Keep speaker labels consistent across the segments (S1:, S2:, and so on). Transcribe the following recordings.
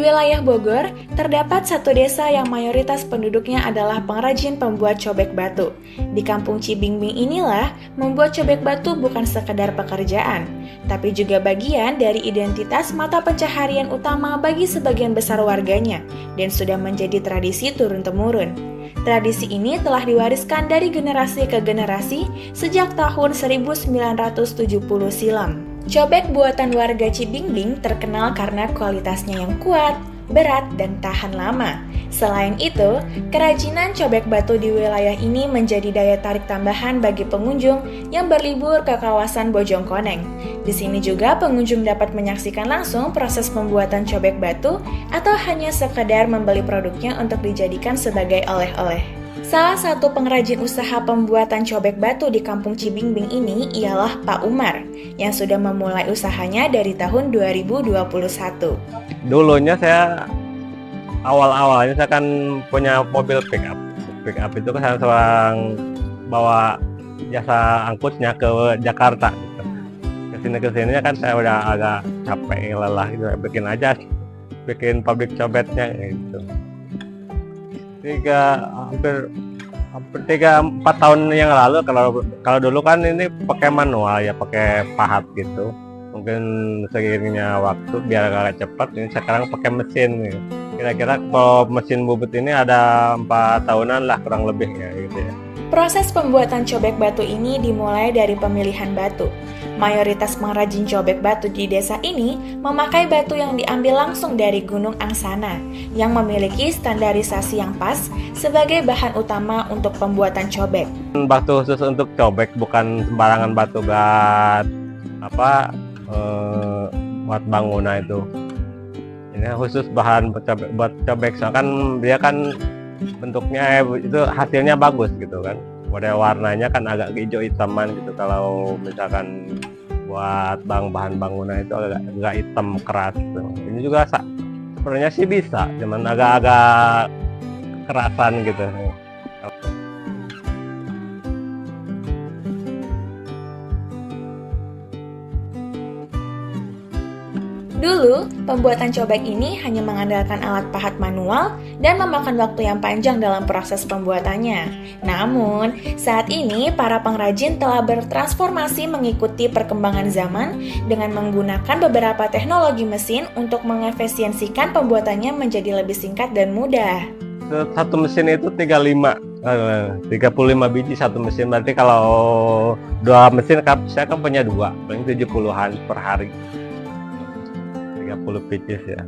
S1: wilayah Bogor, terdapat satu desa yang mayoritas penduduknya adalah pengrajin pembuat cobek batu. Di kampung Cibingbing inilah, membuat cobek batu bukan sekedar pekerjaan, tapi juga bagian dari identitas mata pencaharian utama bagi sebagian besar warganya, dan sudah menjadi tradisi turun-temurun. Tradisi ini telah diwariskan dari generasi ke generasi sejak tahun 1970 silam. Cobek buatan warga Cibingbing terkenal karena kualitasnya yang kuat, berat, dan tahan lama. Selain itu, kerajinan cobek batu di wilayah ini menjadi daya tarik tambahan bagi pengunjung yang berlibur ke kawasan Bojongkoneng. Di sini juga pengunjung dapat menyaksikan langsung proses pembuatan cobek batu atau hanya sekedar membeli produknya untuk dijadikan sebagai oleh-oleh. Salah satu pengrajin usaha pembuatan cobek batu di kampung Cibingbing ini ialah Pak Umar, yang sudah memulai usahanya dari tahun 2021.
S2: Dulunya saya awalnya saya kan punya mobil pick up. Pick up itu kan saya seorang bawa jasa angkutnya ke Jakarta. Kesini kan saya udah agak capek, lelah gitu. Bikin pabrik cobeknya gitu. Hampir 3-4 tahun yang lalu, kalau dulu kan ini pakai manual ya, pakai pahat gitu. Mungkin seiringnya waktu biar agak cepat, ini sekarang pakai mesin gitu. Kira-kira kalau mesin bubut ini ada 4 tahunan lah kurang lebih ya gitu ya.
S1: Proses pembuatan cobek batu ini dimulai dari pemilihan batu. Mayoritas pengrajin cobek batu di desa ini memakai batu yang diambil langsung dari Gunung Angsana yang memiliki standarisasi yang pas sebagai bahan utama untuk pembuatan cobek.
S2: Batu khusus untuk cobek, bukan sembarangan batu buat bangunan itu. Ini khusus bahan buat cobek, soalnya kan dia kan bentuknya itu hasilnya bagus gitu kan. Model warnanya kan agak hijau hitaman gitu. Kalau misalkan buat bahan bangunan itu agak hitam keras gitu. Ini juga sebenarnya sih bisa, cuman agak kerasan gitu.
S1: Dulu, pembuatan cobek ini hanya mengandalkan alat pahat manual dan memakan waktu yang panjang dalam proses pembuatannya. Namun, saat ini para pengrajin telah bertransformasi mengikuti perkembangan zaman dengan menggunakan beberapa teknologi mesin untuk mengefisiensikan pembuatannya menjadi lebih singkat dan mudah.
S2: Satu mesin itu 35 biji satu mesin, berarti kalau 2 mesin saya kan punya 2, paling 70-an per hari. 30 pieces ya.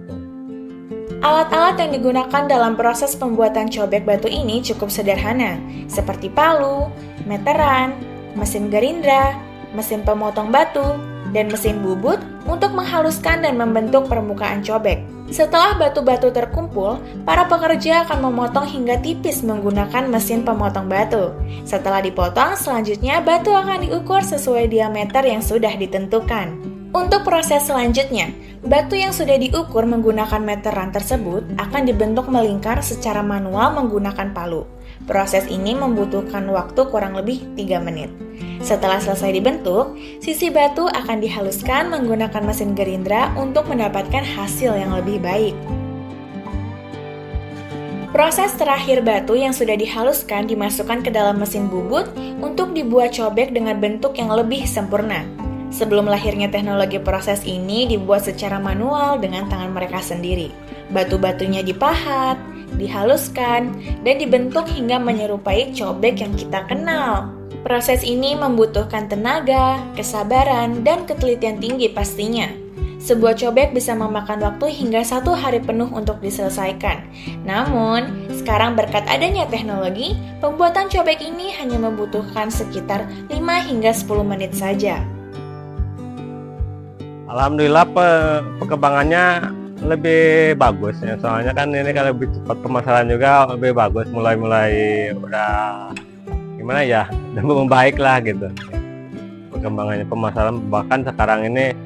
S1: Alat-alat yang digunakan dalam proses pembuatan cobek batu ini cukup sederhana, seperti palu, meteran, mesin gerindra, mesin pemotong batu, dan mesin bubut untuk menghaluskan dan membentuk permukaan cobek. Setelah batu-batu terkumpul, para pekerja akan memotong hingga tipis menggunakan mesin pemotong batu. Setelah dipotong, selanjutnya batu akan diukur sesuai diameter yang sudah ditentukan. Untuk proses selanjutnya, batu yang sudah diukur menggunakan meteran tersebut akan dibentuk melingkar secara manual menggunakan palu. Proses ini membutuhkan waktu kurang lebih 3 menit. Setelah selesai dibentuk, sisi batu akan dihaluskan menggunakan mesin gerindra untuk mendapatkan hasil yang lebih baik. Proses terakhir batu yang sudah dihaluskan dimasukkan ke dalam mesin bubut untuk dibuat cobek dengan bentuk yang lebih sempurna. Sebelum lahirnya teknologi, proses ini dibuat secara manual dengan tangan mereka sendiri. Batu-batunya dipahat, dihaluskan, dan dibentuk hingga menyerupai cobek yang kita kenal. Proses ini membutuhkan tenaga, kesabaran, dan ketelitian tinggi pastinya. Sebuah cobek bisa memakan waktu hingga 1 hari penuh untuk diselesaikan. Namun, sekarang berkat adanya teknologi, pembuatan cobek ini hanya membutuhkan sekitar 5 hingga 10 menit saja.
S2: Alhamdulillah perkembangannya lebih bagus ya, soalnya kan ini kan lebih cepat pemasaran juga, lebih bagus, mulai udah gimana ya, udah membaik lah gitu perkembangannya pemasaran. Bahkan sekarang ini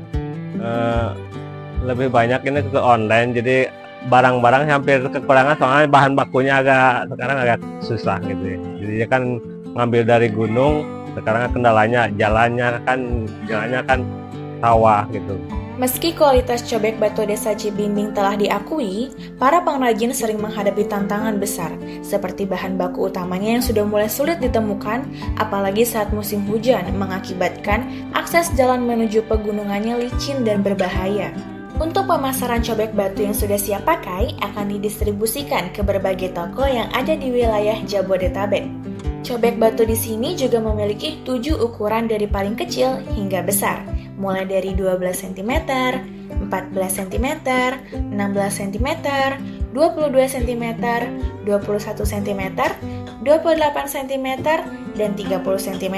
S2: lebih banyak ini ke online, jadi barang-barang hampir kekurangan, soalnya bahan bakunya sekarang agak susah gitu ya. Jadi dia kan ngambil dari gunung, sekarang kendalanya jalannya kan sawah gitu.
S1: Meski kualitas cobek batu desa Cibimbing telah diakui, para pengrajin sering menghadapi tantangan besar, seperti bahan baku utamanya yang sudah mulai sulit ditemukan, apalagi saat musim hujan mengakibatkan akses jalan menuju pegunungannya licin dan berbahaya. Untuk pemasaran cobek batu yang sudah siap pakai akan didistribusikan ke berbagai toko yang ada di wilayah Jabodetabek. Cobek batu di sini juga memiliki 7 ukuran dari paling kecil hingga besar, mulai dari 12 cm, 14 cm, 16 cm, 22 cm, 21 cm, 28 cm, dan 30 cm.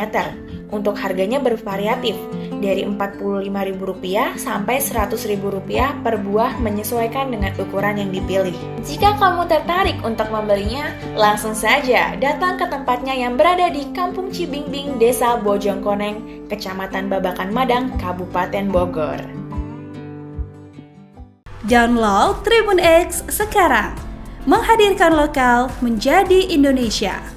S1: Untuk harganya bervariatif, dari Rp45.000 sampai Rp100.000 per buah menyesuaikan dengan ukuran yang dipilih. Jika kamu tertarik untuk membelinya, langsung saja datang ke tempatnya yang berada di Kampung Cibimbing, Desa Bojongkoneng, Kecamatan Babakan Madang, Kabupaten Bogor.
S3: Download Tribun X sekarang, menghadirkan lokal menjadi Indonesia.